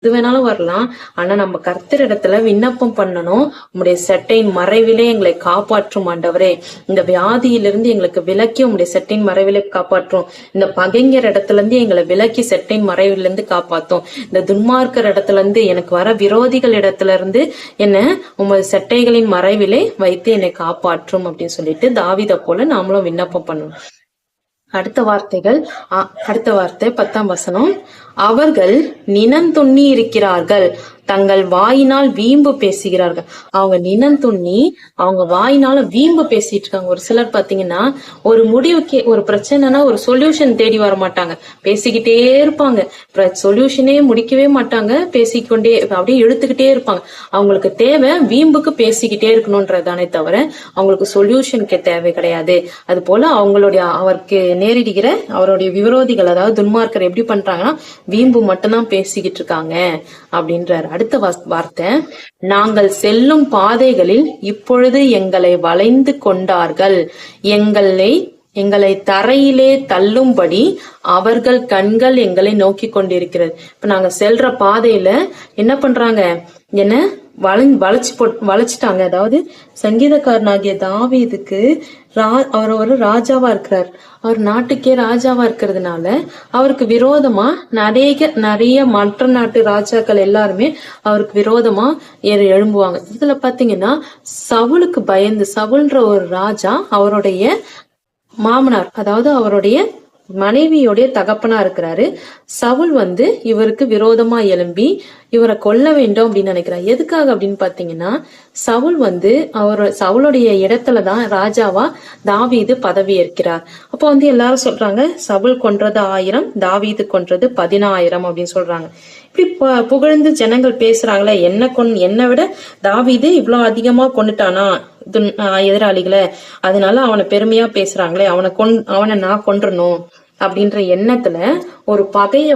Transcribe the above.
எது வேணாலும் வரலாம். ஆனா நம்ம கர்த்தர் இடத்துல விண்ணப்பம் பண்ணணும். உம்முடைய செட்டையின் மறைவிலே எங்களை காப்பாற்றும் ஆண்டவரே. இந்த வியாதியிலிருந்து எங்களுக்கு விலக்கி உம்முடைய செட்டையின் மறைவிலே காப்பாற்றும். இந்த பகைஞர் இடத்துல இருந்து எங்களை விலக்கி செட்டையின் மறைவில இருந்து காப்பாற்றும். இந்த துன்மார்க்கர் இடத்துல இருந்து எனக்கு வர விரோதிகள் இடத்துல இருந்து என்ன உமது செட்டைகளின் மறைவிலே வைத்து என்னை காப்பாற்றும் அப்படின்னு சொல்லிட்டு தாவீதை போல நாமளும் விண்ணப்பம் பண்ணணும். அடுத்த வார்த்தை 10ஆம் வசனம். அவர்கள் நினந்துண்ணி இருக்கிறார்கள், தங்கள் வாயினால் வீம்பு பேசுகிறார்கள். அவங்க நினந்துண்ணி அவங்க வாயினால வீம்பு பேசிட்டு இருக்காங்க. ஒரு சிலர் பாத்தீங்கன்னா ஒரு முடிவுக்கு ஒரு பிரச்சனைனா ஒரு சொல்யூஷன் தேடி வர மாட்டாங்க, பேசிக்கிட்டே இருப்பாங்க. சொல்யூஷனே முடிக்கவே மாட்டாங்க, பேசிக்கொண்டே அப்படியே இழுத்துக்கிட்டே இருப்பாங்க. அவங்களுக்கு தேவை வீம்புக்கு பேசிக்கிட்டே இருக்கணும்ன்றதானே தவிர அவங்களுக்கு சொல்யூஷனுக்கு தேவை கிடையாது. அது போல அவருக்கு நேரிடுகிற அவருடைய விரோதிகள், அதாவது துன்மார்க்கர் எப்படி பண்றாங்கன்னா வீம்பு மட்டும்தான் பேசிக்கிட்டு இருக்காங்க அப்படின்றாரு. அடுத்த வார்த்தை, நாங்கள் செல்லும் பாதைகளில் இப்பொழுது எங்களை வளைந்து கொண்டார்கள், எங்களை தரையிலே தள்ளும்படி அவர்கள் கண்கள் எங்களை நோக்கி கொண்டிருக்கிறது. இப்ப நாங்க செல்ற பாதையில என்ன பண்றாங்க, என்ன வளைச்சிட்டாங்க. அதாவது சங்கீதக்காரனாகிய தாவீதுக்கு அவர் ஒரு ராஜாவா இருக்கிறார். அவர் நாட்டுக்கே ராஜாவா இருக்கிறதுனால அவருக்கு விரோதமா நிறைய மற்ற நாட்டு ராஜாக்கள் எல்லாருமே அவருக்கு விரோதமா எழும்புவாங்க. இதுல பாத்தீங்கன்னா சவுலுக்கு பயந்து, சவுல்ன்ற ஒரு ராஜா அவருடைய மாமனார், அதாவது அவருடைய மனைவியோடைய தகப்பனா இருக்கிறாரு. சவுல் இவருக்கு விரோதமா எழும்பி இவரை கொல்ல வேண்டும் அப்படின்னு நினைக்கிறார். எதுக்காக அப்படின்னு பாத்தீங்கன்னா சவுல் சவுளுடைய இடத்துலதான் ராஜாவா தாவீது பதவி ஏற்கிறார். அப்போ எல்லாரும் சொல்றாங்க சவுல் கொன்றது 1000, தாவீது கொன்றது 10000 அப்படின்னு சொல்றாங்க. இப்படி புகழ்ந்து ஜனங்கள் பேசுறாங்களே, என்னை விட தாவீது இவ்வளவு அதிகமா கொண்டுட்டானா எதிராளிகளை, அதனால அவனை பெருமையா பேசுறாங்களே, அவனை நான் கொன்றணும் அப்படின்ற எண்ணத்துல ஒரு பகைய